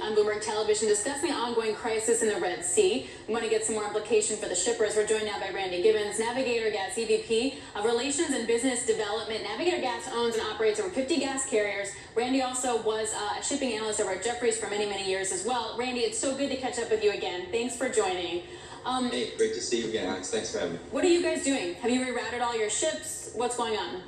on Bloomberg Television discussing the ongoing crisis in the Red Sea. We want to get some more implication for the shippers. We're joined now by Randy Giveans, Navigator Gas EVP of Relations and Business Development. Navigator Gas owns and operates over 50 gas carriers. Randy also was a shipping analyst over at Jefferies for many, many years as well. Randy, it's so good to catch up with you again. Thanks for joining. Hey, great to see you again, Alex. Thanks for having me. What are you guys doing? Have you rerouted all your ships? What's going on?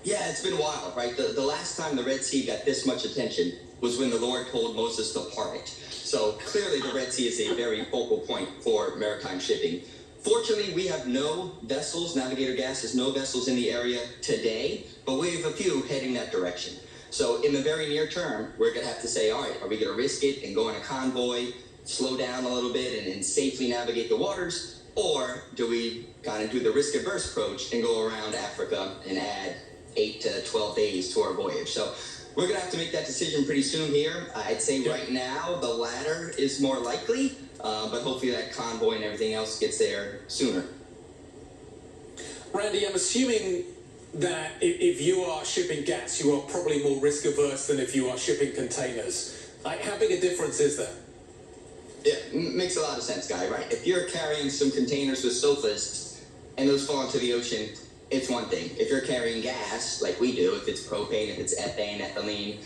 Yeah, it's been wild, right? The last time the Red Sea got this much attention was when the Lord told Moses to part it. So clearly the Red Sea is a very focal point for maritime shipping. Fortunately, we have no vessels. Navigator Gas has no vessels in the area today, but we have a few heading that direction. So in the very near term, we're going to have to say, all right, are we going to risk it and go in a convoy, slow down a little bit and safely navigate the waters? Or do we kind of do the risk-averse approach and go around Africa and add 8 to 12 days to our voyage? So we're going to have to make that decision pretty soon here. I'd say right now the latter is more likely, but hopefully that convoy and everything else gets there sooner. Randy, I'm assuming that if you are shipping gas, you are probably more risk-averse than if you are shipping containers. Like, how big a difference is there? Yeah, makes a lot of sense, Guy, right? If you're carrying some containers with sofas and those fall into the ocean, it's one thing. If you're carrying gas, like we do, if it's propane, if it's ethane, ethylene,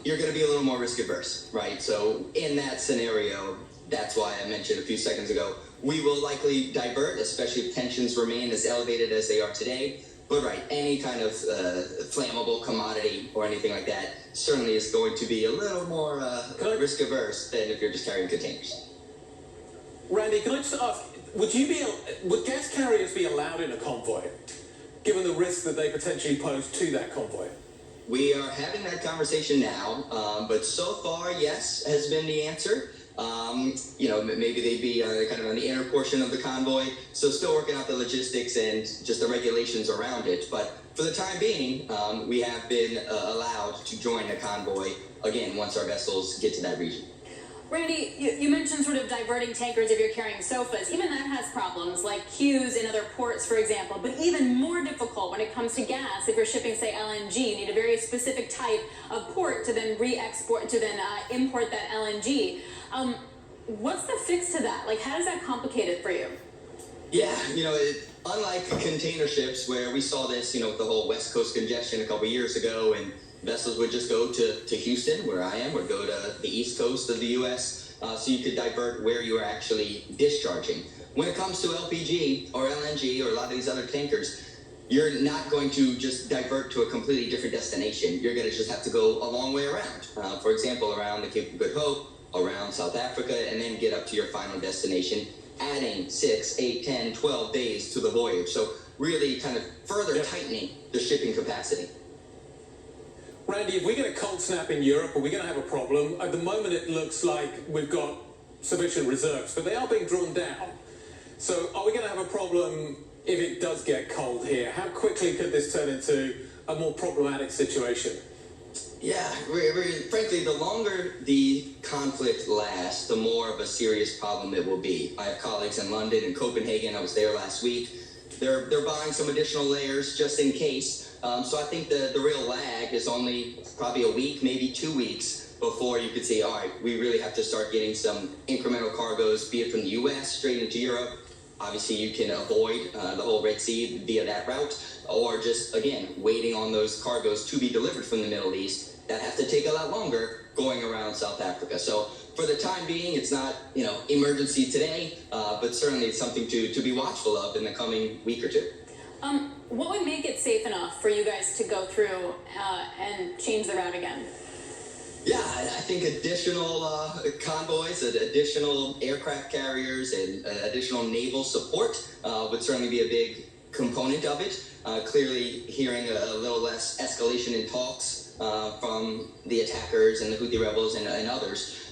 you're going to be a little more risk averse, right? So in that scenario, that's why I mentioned a few seconds ago, we will likely divert, especially if tensions remain as elevated as they are today. But right, any kind of flammable commodity or anything like that certainly is going to be a little more risk averse than if you're just carrying containers. Randy, can I just ask, would gas carriers be allowed in a convoy, given the risk that they potentially pose to that convoy? We are having that conversation now, but so far, yes, has been the answer. Maybe they'd be kind of on the inner portion of the convoy, so still working out the logistics and just the regulations around it. But for the time being, we have been allowed to join the convoy, again, once our vessels get to that region. Randy, you mentioned sort of diverting tankers if you're carrying sofas. Even that has problems, like queues in other ports, for example. But even more difficult when it comes to gas. If you're shipping, say, LNG, you need a very specific type of port to then re-export, to then import that LNG. What's the fix to that? Like, how does that complicate it for you? Yeah, unlike container ships where we saw this, with the whole West Coast congestion a couple years ago, and vessels would just go to Houston, where I am, or go to the East Coast of the U.S., so you could divert where you are actually discharging. When it comes to LPG or LNG or a lot of these other tankers, you're not going to just divert to a completely different destination. You're going to just have to go a long way around. For example, around the Cape of Good Hope, around South Africa, and then get up to your final destination, adding 6, 8, 10, 12 days to the voyage. So really kind of further tightening the shipping capacity. Randy, if we get a cold snap in Europe, are we going to have a problem? At the moment, it looks like we've got sufficient reserves, but they are being drawn down. So are we going to have a problem if it does get cold here? How quickly could this turn into a more problematic situation? Yeah, frankly, the longer the conflict lasts, the more of a serious problem it will be. I have colleagues in London and Copenhagen. I was there last week. They're buying some additional layers just in case. So I think the real lag is only probably a week, maybe 2 weeks before you could say, all right, we really have to start getting some incremental cargoes, be it from the U.S. straight into Europe. Obviously, you can avoid the whole Red Sea via that route, or just, again, waiting on those cargoes to be delivered from the Middle East. That have to take a lot longer going around South Africa. So for the time being, it's not, emergency today, but certainly it's something to be watchful of in the coming week or two. What would make it safe enough for you guys to go through and change the route again? Yeah, I think additional convoys, additional aircraft carriers, and additional naval support would certainly be a big component of it. Clearly hearing a little less escalation in talks from the attackers and the Houthi rebels and others.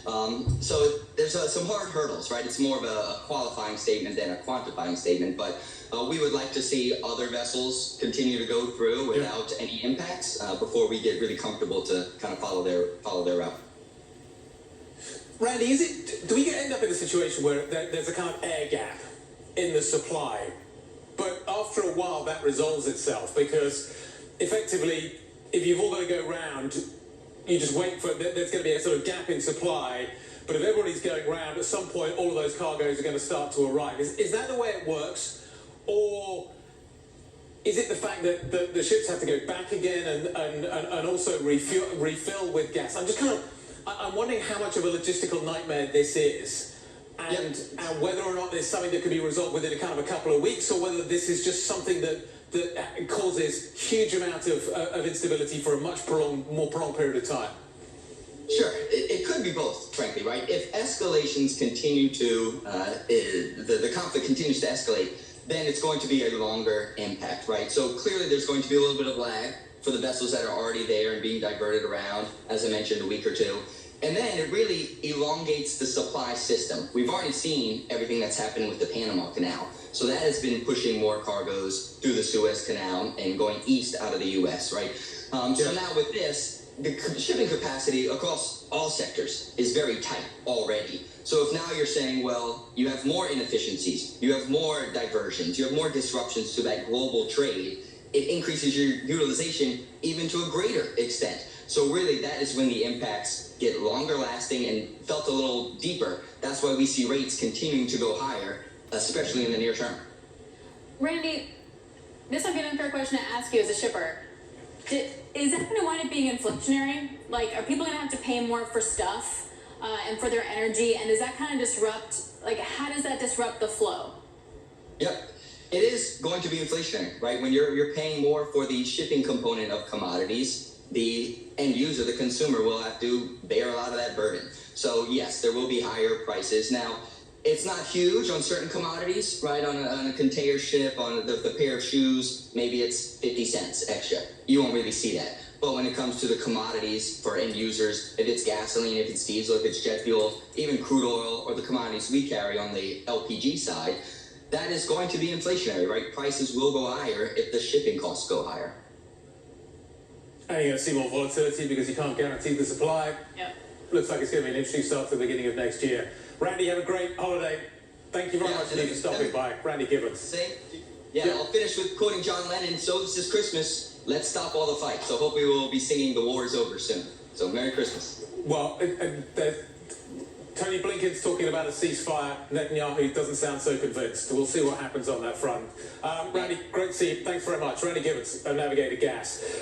So there's some hard hurdles, right? It's more of a qualifying statement than a quantifying statement, but we would like to see other vessels continue to go through without any impacts before we get really comfortable to kind of follow their route. Randy, do we end up in a situation where there's a kind of air gap in the supply, but after a while that resolves itself? Because effectively, if you've all got to go round, you just wait for there's going to be a sort of gap in supply. But if everybody's going round, at some point, all of those cargoes are going to start to arrive. Is that the way it works? Or is it the fact that the ships have to go back again and also refill with gas? I'm wondering how much of a logistical nightmare this is, and whether or not there's something that can be resolved within a kind of a couple of weeks, or whether this is just something that causes huge amount of instability for a much more prolonged period of time. Sure, it could be both, frankly, right? If escalations continue to, the conflict continues to escalate, then it's going to be a longer impact, right? So clearly there's going to be a little bit of lag for the vessels that are already there and being diverted around, as I mentioned, a week or two. And then it really elongates the supply system. We've already seen everything that's happened with the Panama Canal. So that has been pushing more cargoes through the Suez Canal and going east out of the U.S., right? So now with this, the shipping capacity across all sectors is very tight already. So if now you're saying, well, you have more inefficiencies, you have more diversions, you have more disruptions to that global trade, it increases your utilization even to a greater extent. So really that is when the impacts get longer lasting and felt a little deeper. That's why we see rates continuing to go higher, especially in the near term. Randy, this might be an unfair question to ask you as a shipper. Is that going to wind up being inflationary? Like, are people going to have to pay more for stuff and for their energy? And does that kind of disrupt, like, how does that disrupt the flow? Yep. It is going to be inflationary, right? When you're paying more for the shipping component of commodities, the end user, the consumer, will have to bear a lot of that burden. So yes, there will be higher prices. Now, it's not huge on certain commodities, right? On a container ship, on the pair of shoes, maybe it's 50 cents extra. You won't really see that. But when it comes to the commodities for end users, if it's gasoline, if it's diesel, if it's jet fuel, even crude oil, or the commodities we carry on the LPG side, that is going to be inflationary, right? Prices will go higher if the shipping costs go higher. And you're going to see more volatility because you can't guarantee the supply. Yep. Looks like it's going to be an interesting start to the beginning of next year. Randy, have a great holiday. Thank you very much for stopping by. Randy Giveans. I'll finish with quoting John Lennon. So this is Christmas. Let's stop all the fights. So hopefully we'll be singing The War is Over soon. So Merry Christmas. Well, Tony Blinken's talking about a ceasefire. Netanyahu doesn't sound so convinced. We'll see what happens on that front. Randy, great to see you. Thanks very much. Randy Giveans of Navigator Gas.